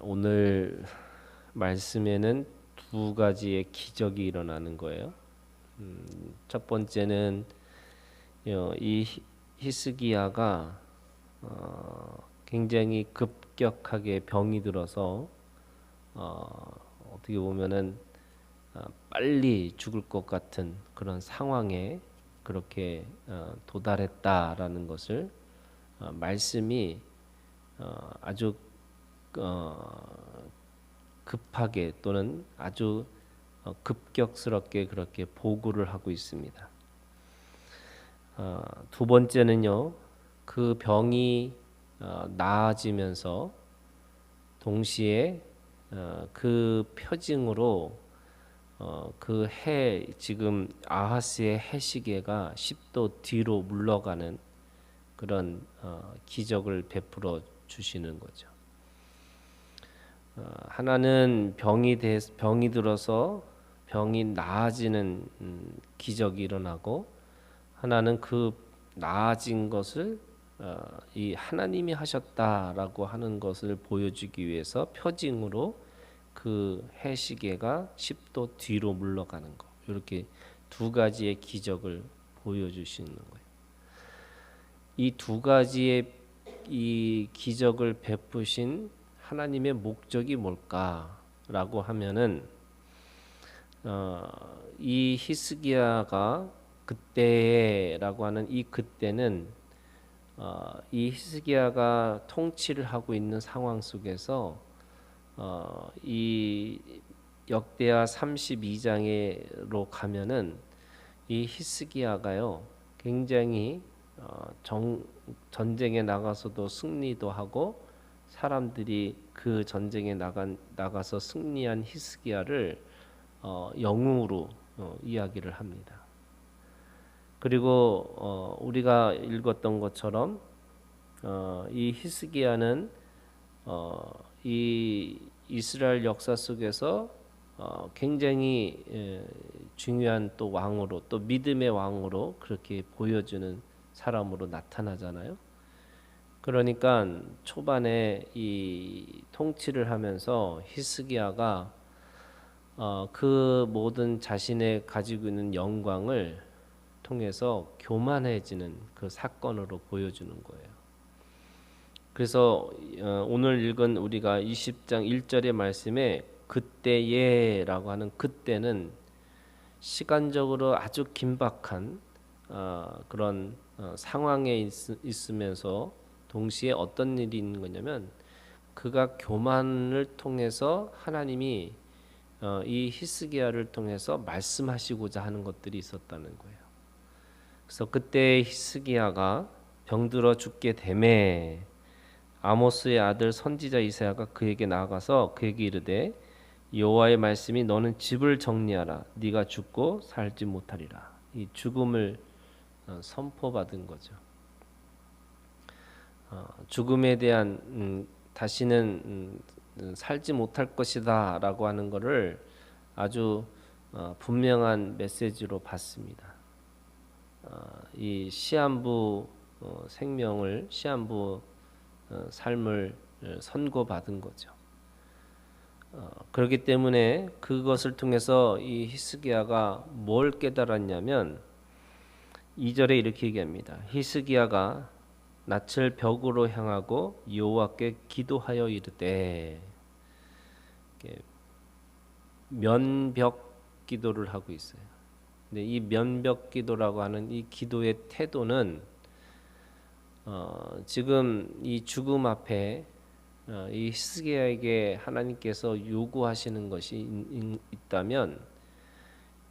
오늘 말씀에는 두 가지의 기적이 일어나는 거예요. 첫 번째는 이 히스기야가 굉장히 급격하게 병이 들어서 어떻게 보면은 빨리 죽을 것 같은 그런 상황에 그렇게 도달했다라는 것을 말씀이 아주 급하게 또는 아주 급격스럽게 그렇게 보고를 하고 있습니다. 두 번째는요, 그 병이 나아지면서 동시에 그 표징으로 그 해 지금 아하스의 해시계가 10도 뒤로 물러가는 그런 기적을 베풀어 주시는 거죠. 하나는 병이 들어서 병이 나아지는 기적이 일어나고, 하나는 그 나아진 것을 이 하나님이 하셨다라고 하는 것을 보여주기 위해서 표징으로 그 해시계가 10도 뒤로 물러가는 거, 이렇게 두 가지의 기적을 보여주시는 거예요. 이 두 가지의 이 기적을 베푸신 하나님의 목적이 뭘까라고 하면은 이 히스기야가 그때라고 하는 이 그때는 이 히스기야가 통치를 하고 있는 상황 속에서 이 역대하 32장으로 가면은 이 히스기야가요 굉장히 전쟁에 나가서도 승리도 하고, 사람들이 그 전쟁에 나가서 승리한 히스기야를 영웅으로 이야기를 합니다. 그리고 우리가 읽었던 것처럼 이 히스기야는 이 이스라엘 역사 속에서 굉장히 중요한 또 왕으로, 또 믿음의 왕으로 그렇게 보여주는 사람으로 나타나잖아요. 그러니까 초반에 이 통치를 하면서 히스기야가 그 모든 자신의 가지고 있는 영광을 통해서 교만해지는 그 사건으로 보여주는 거예요. 그래서 오늘 읽은 우리가 20장 1절의 말씀에 그때에라고 하는 그때는 시간적으로 아주 긴박한 그런 상황에 있으면서 동시에 어떤 일이 있는 거냐면, 그가 교만을 통해서 하나님이 이 히스기야를 통해서 말씀하시고자 하는 것들이 있었다는 거예요. 그래서 그때 히스기야가 병들어 죽게 되매 아모스의 아들 선지자 이사야가 그에게 나아가서 그에게 이르되 여호와의 말씀이 너는 집을 정리하라, 네가 죽고 살지 못하리라. 이 죽음을 선포받은 거죠. 죽음에 대한 다시는 살지 못할 것이다라고 하는 것을 아주 분명한 메시지로 받습니다. 이 시한부 생명을, 시한부 삶을 선고받은 거죠. 그렇기 때문에 그것을 통해서 이 히스기야가 뭘 깨달았냐면 2절에 이렇게 얘기합니다. 히스기야가 낯을 벽으로 향하고 여호와께 기도하여 이르되, 면벽 기도를 하고 있어요. 근데 이 면벽 기도라고 하는 이 기도의 태도는 지금 이 죽음 앞에 이 히스기야에게 하나님께서 요구하시는 것이 있다면,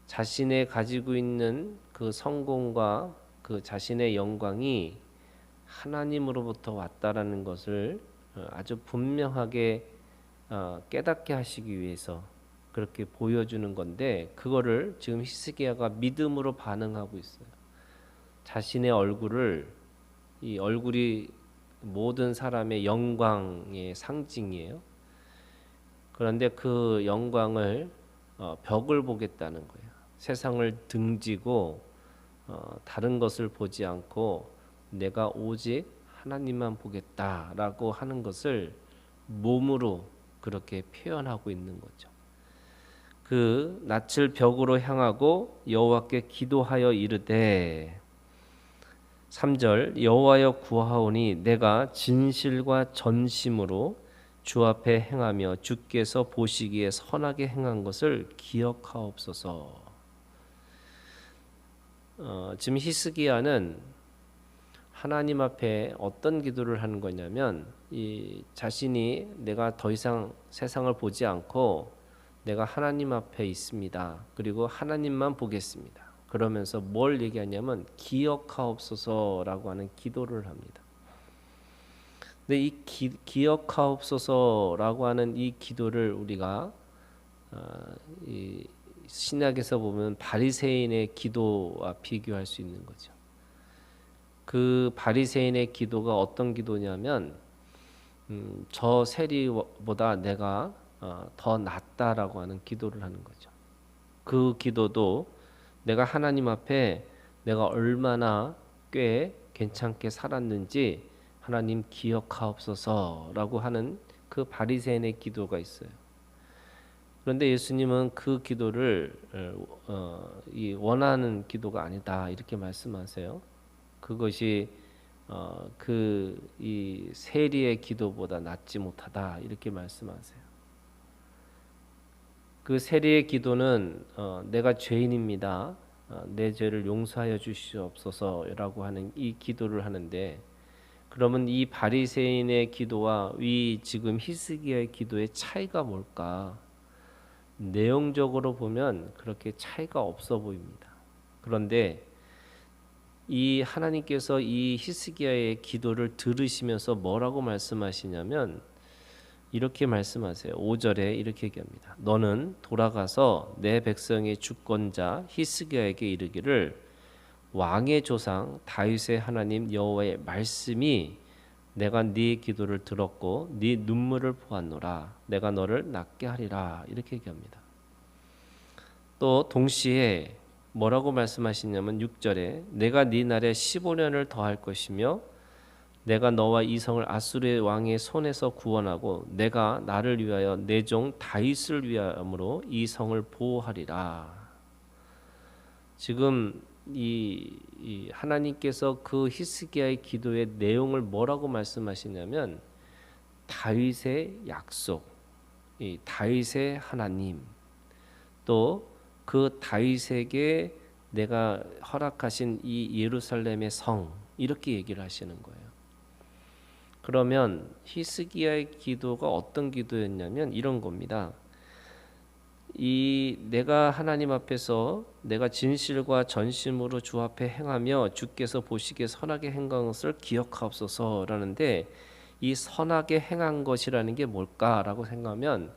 자신의 가지고 있는 그 성공과 그 자신의 영광이 하나님으로부터 왔다라는 것을 아주 분명하게 깨닫게 하시기 위해서 그렇게 보여주는 건데, 그거를 지금 히스기야가 믿음으로 반응하고 있어요. 자신의 얼굴을, 이 얼굴이 모든 사람의 영광의 상징이에요. 그런데 그 영광을 벽을 보겠다는 거예요. 세상을 등지고 다른 것을 보지 않고 내가 오직 하나님만 보겠다라고 하는 것을 몸으로 그렇게 표현하고 있는 거죠. 그 낯을 벽으로 향하고 여호와께 기도하여 이르되 3절 여호와여 구하오니 내가 진실과 전심으로 주 앞에 행하며 주께서 보시기에 선하게 행한 것을 기억하옵소서. 지금 히스기야는 하나님 앞에 어떤 기도를 하는 거냐면 이 자신이 내가 더 이상 세상을 보지 않고 내가 하나님 앞에 있습니다. 그리고 하나님만 보겠습니다. 그러면서 뭘 얘기하냐면 기억하옵소서라고 하는 기도를 합니다. 근데 이 기억하옵소서라고 하는 이 기도를 우리가 이 신약에서 보면 바리새인의 기도와 비교할 수 있는 거죠. 그 바리새인의 기도가 어떤 기도냐면 저 세리보다 내가 더 낫다라고 하는 기도를 하는 거죠. 그 기도도 내가 하나님 앞에 내가 얼마나 꽤 괜찮게 살았는지 하나님 기억하옵소서라고 하는 그 바리새인의 기도가 있어요. 그런데 예수님은 그 기도를 이 원하는 기도가 아니다 이렇게 말씀하세요. 그것이 그 이 세리의 기도보다 낫지 못하다 이렇게 말씀하세요. 그 세리의 기도는 내가 죄인입니다. 내 죄를 용서하여 주시옵소서라고 하는 이 기도를 하는데 그러면 이 바리새인의 기도와 이 지금 히스기야의 기도의 차이가 뭘까? 내용적으로 보면 그렇게 차이가 없어 보입니다. 그런데 이 하나님께서 이 히스기야의 기도를 들으시면서 뭐라고 말씀하시냐면 이렇게 말씀하세요. 5절에 이렇게 얘기합니다. 너는 돌아가서 내 백성의 주권자 히스기야에게 이르기를 왕의 조상 다윗의 하나님 여호와의 말씀이 내가 네 기도를 들었고 네 눈물을 보았노라. 내가 너를 낫게 하리라. 이렇게 얘기합니다. 또 동시에 뭐라고 말씀하시냐면 6절에 내가 네 날에 15년을 더할 것이며 내가 너와 이 성을 아수르의 왕의 손에서 구원하고 내가 나를 위하여 내 종 다윗을 위함으로 이 성을 보호하리라. 지금 이 하나님께서 그 히스기야의 기도의 내용을 뭐라고 말씀하시냐면 다윗의 약속, 이 다윗의 하나님, 또 그 다윗에게 내가 허락하신 이 예루살렘의 성 이렇게 얘기를 하시는 거예요. 그러면 히스기야의 기도가 어떤 기도였냐면 이런 겁니다. 이 내가 하나님 앞에서 내가 진실과 전심으로 주 앞에 행하며 주께서 보시기에 선하게 행한 것을 기억하옵소서라는데 이 선하게 행한 것이라는 게 뭘까라고 생각하면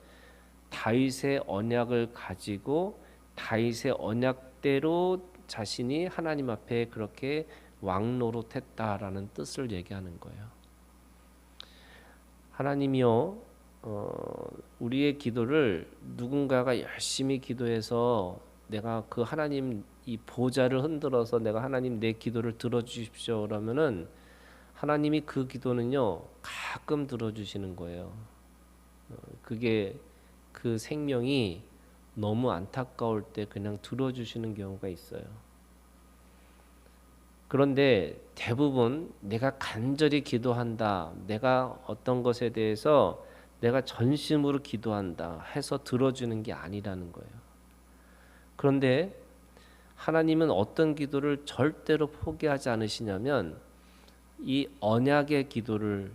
다윗의 언약을 가지고 다윗의 언약대로 자신이 하나님 앞에 그렇게 왕노릇했다라는 뜻을 얘기하는 거예요. 하나님이요, 우리의 기도를 누군가가 열심히 기도해서 내가 그 하나님 이 보좌를 흔들어서 내가 하나님 내 기도를 들어주십시오 그러면은 하나님이 그 기도는요 가끔 들어주시는 거예요. 그게 그 생명이 너무 안타까울 때 그냥 들어주시는 경우가 있어요. 그런데 대부분 내가 간절히 기도한다, 내가 어떤 것에 대해서 내가 전심으로 기도한다 해서 들어주는 게 아니라는 거예요. 그런데 하나님은 어떤 기도를 절대로 포기하지 않으시냐면 이 언약의 기도를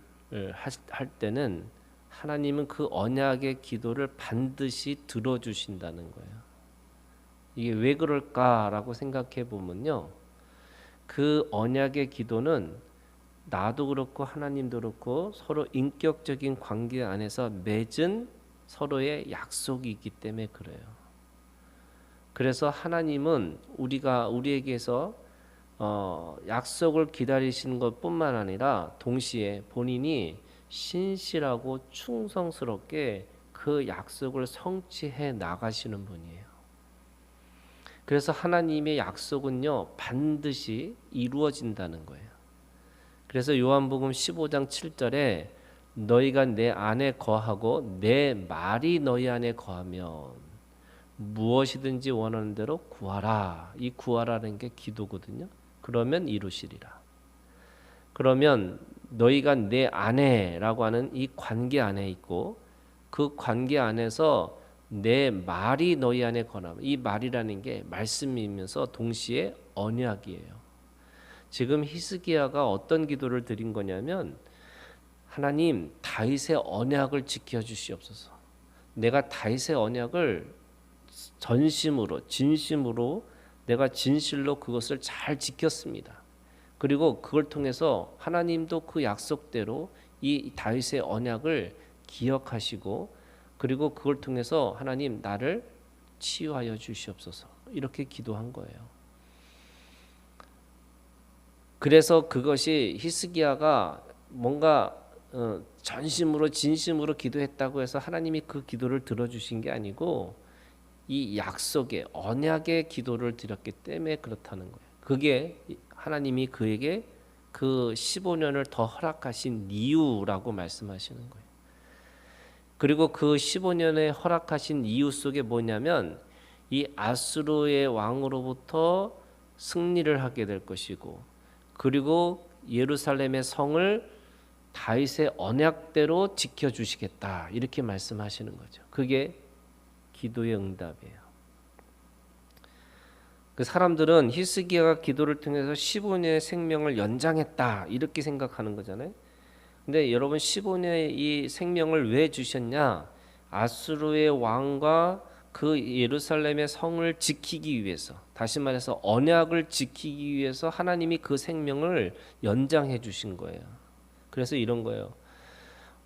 할 때는 하나님은 그 언약의 기도를 반드시 들어주신다는 거예요. 이게 왜 그럴까라고 생각해 보면요. 그 언약의 기도는 나도 그렇고 하나님도 그렇고 서로 인격적인 관계 안에서 맺은 서로의 약속이 있기 때문에 그래요. 그래서 하나님은 우리에게서 약속을 기다리시는 것뿐만 아니라 동시에 본인이 신실하고 충성스럽게 그 약속을 성취해 나가시는 분이에요. 그래서 하나님의 약속은요 반드시 이루어진다는 거예요. 그래서 요한복음 15장 7절에 너희가 내 안에 거하고 내 말이 너희 안에 거하면 무엇이든지 원하는 대로 구하라. 이 구하라는 게 기도거든요. 그러면 이루시리라. 그러면 너희가 내 안에라고 하는 이 관계 안에 있고 그 관계 안에서 내 말이 너희 안에 거하면, 이 말이라는 게 말씀이면서 동시에 언약이에요. 지금 히스기야가 어떤 기도를 드린 거냐면, 하나님 다윗의 언약을 지켜 주시옵소서. 내가 다윗의 언약을 전심으로 진심으로 내가 진실로 그것을 잘 지켰습니다. 그리고 그걸 통해서 하나님도 그 약속대로 이 다윗의 언약을 기억하시고, 그리고 그걸 통해서 하나님 나를 치유하여 주시옵소서, 이렇게 기도한 거예요. 그래서 그것이 히스기야가 뭔가 전심으로 진심으로 기도했다고 해서 하나님이 그 기도를 들어주신 게 아니고, 이 약속의 언약의 기도를 드렸기 때문에 그렇다는 거예요. 그게 하나님이 그에게 그 15년을 더 허락하신 이유라고 말씀하시는 거예요. 그리고 그 15년의 허락하신 이유 속에 뭐냐면, 이 아수르의 왕으로부터 승리를 하게 될 것이고, 그리고 예루살렘의 성을 다윗의 언약대로 지켜주시겠다, 이렇게 말씀하시는 거죠. 그게 기도의 응답이에요. 그 사람들은 히스기야가 기도를 통해서 15년의 생명을 연장했다, 이렇게 생각하는 거잖아요. 근데 여러분, 15년의 이 생명을 왜 주셨냐? 아수르의 왕과 그 예루살렘의 성을 지키기 위해서, 다시 말해서 언약을 지키기 위해서 하나님이 그 생명을 연장해 주신 거예요. 그래서 이런 거예요.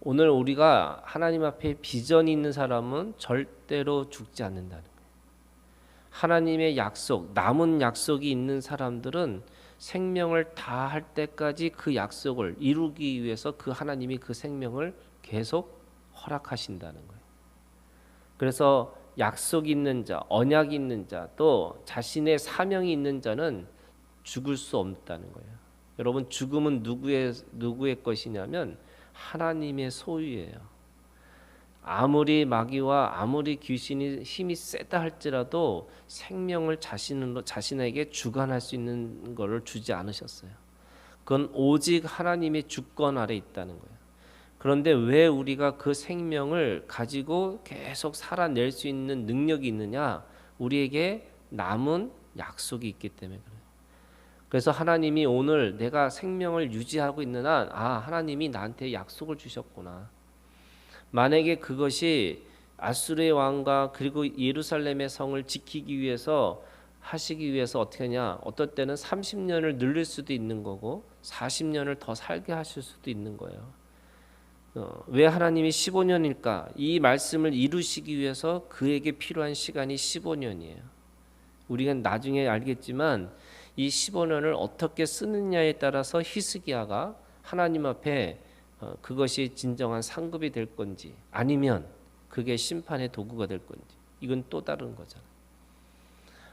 오늘 우리가 하나님 앞에 비전이 있는 사람은 절대로 죽지 않는다는 거예요. 하나님의 약속, 남은 약속이 있는 사람들은 생명을 다할 때까지 그 약속을 이루기 위해서 그 하나님이 그 생명을 계속 허락하신다는 거예요. 그래서 약속이 있는 자, 언약이 있는 자, 또 자신의 사명이 있는 자는 죽을 수 없다는 거예요. 여러분, 죽음은 누구의 것이냐면 하나님의 소유예요. 아무리 마귀와 아무리 귀신이 힘이 세다 할지라도 생명을 자신에게 주관할 수 있는 것을 주지 않으셨어요. 그건 오직 하나님의 주권 아래 있다는 거예요. 그런데 왜 우리가 그 생명을 가지고 계속 살아낼 수 있는 능력이 있느냐? 우리에게 남은 약속이 있기 때문에 그래요. 그래서 하나님이 오늘 내가 생명을 유지하고 있는 한, 하나님이 나한테 약속을 주셨구나. 만약에 그것이 아수르의 왕과 그리고 예루살렘의 성을 지키기 위해서 하시기 위해서 어떻게 하냐? 어떨 때는 30년을 늘릴 수도 있는 거고 40년을 더 살게 하실 수도 있는 거예요. 왜 하나님이 15년일까? 이 말씀을 이루시기 위해서 그에게 필요한 시간이 15년이에요. 우리가 나중에 알겠지만 이 15년을 어떻게 쓰느냐에 따라서 히스기야가 하나님 앞에 그것이 진정한 상급이 될 건지 아니면 그게 심판의 도구가 될 건지, 이건 또 다른 거잖아요.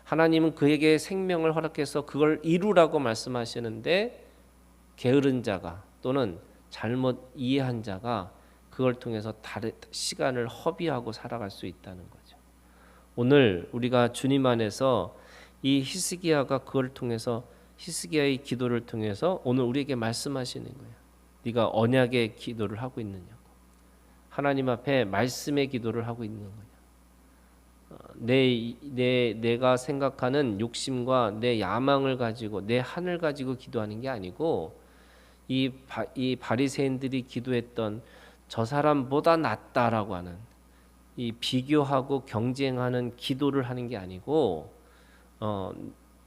하나님은 그에게 생명을 허락해서 그걸 이루라고 말씀하시는데, 게으른 자가 또는 잘못 이해한 자가 그걸 통해서 다른 시간을 허비하고 살아갈 수 있다는 거죠. 오늘 우리가 주님 안에서 이 히스기야가 그걸 통해서, 히스기야의 기도를 통해서 오늘 우리에게 말씀하시는 거예요. 네가 언약의 기도를 하고 있느냐고, 하나님 앞에 말씀의 기도를 하고 있는 거냐. 내가 생각하는 욕심과 내 야망을 가지고 내 한을 가지고 기도하는 게 아니고, 이 바리새인들이 기도했던 저 사람보다 낫다라고 하는 이 비교하고 경쟁하는 기도를 하는 게 아니고,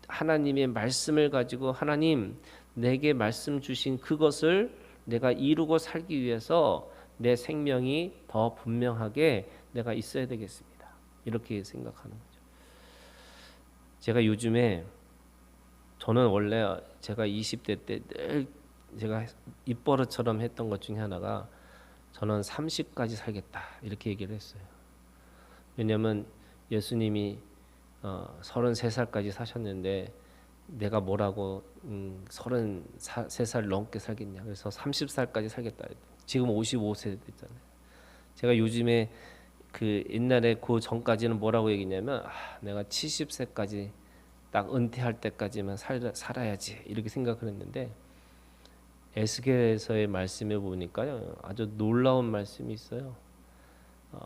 하나님의 말씀을 가지고 하나님 내게 말씀 주신 그것을 내가 이루고 살기 위해서 내 생명이 더 분명하게 내가 있어야 되겠습니다, 이렇게 생각하는 거죠. 제가 요즘에, 저는 원래 제가 20대 때 늘 제가 입버릇처럼 했던 것 중에 하나가, 저는 30까지 살겠다, 이렇게 얘기를 했어요. 왜냐하면 예수님이 33살까지 사셨는데 내가 뭐라고 33살 넘게 살겠냐, 그래서 30살까지 살겠다. 지금 55세 됐잖아요. 제가 요즘에 그 옛날에 그 전까지는 뭐라고 얘기했냐면 내가 70세까지 딱 은퇴할 때까지만 살아야지 이렇게 생각을 했는데 에스겔에서의 말씀에 보니까요 아주 놀라운 말씀이 있어요.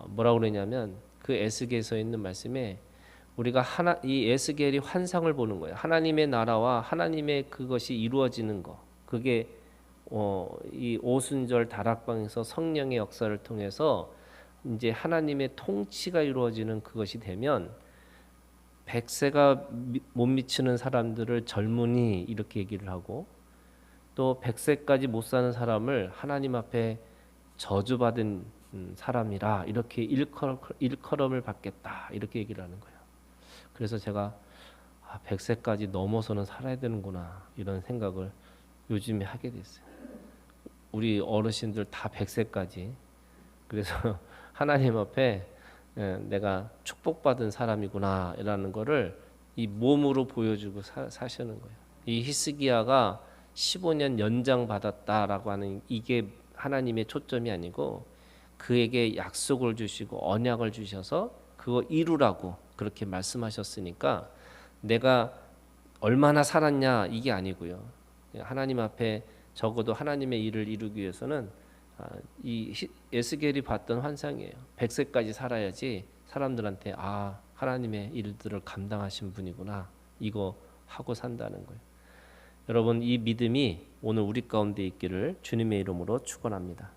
뭐라고 그러냐면 그 에스겔에서 있는 말씀에 우리가 이 에스겔이 환상을 보는 거예요. 하나님의 나라와 하나님의 그것이 이루어지는 거. 그게 이 오순절 다락방에서 성령의 역사를 통해서 이제 하나님의 통치가 이루어지는 그것이 되면 100세가 못 미치는 사람들을 젊은이 이렇게 얘기를 하고 또 100세까지 못 사는 사람을 하나님 앞에 저주받은 사람이라 이렇게 일컬음을 받겠다 이렇게 얘기를 하는 거예요. 그래서 제가 100세까지 넘어서는 살아야 되는구나 이런 생각을 요즘에 하게 됐어요. 우리 어르신들 다 100세까지 그래서 하나님 앞에 내가 축복받은 사람이구나라는 거를 이 몸으로 보여주고 사시는 거예요. 이 히스기야가 15년 연장 받았다라고 하는 이게 하나님의 초점이 아니고 그에게 약속을 주시고 언약을 주셔서 그거 이루라고 그렇게 말씀하셨으니까 내가 얼마나 살았냐 이게 아니고요. 하나님 앞에 적어도 하나님의 일을 이루기 위해서는 이 에스겔이 봤던 환상이에요. 100세까지 살아야지 사람들한테 하나님의 일들을 감당하신 분이구나 이거 하고 산다는 거예요. 여러분 이 믿음이 오늘 우리 가운데 있기를 주님의 이름으로 축원합니다.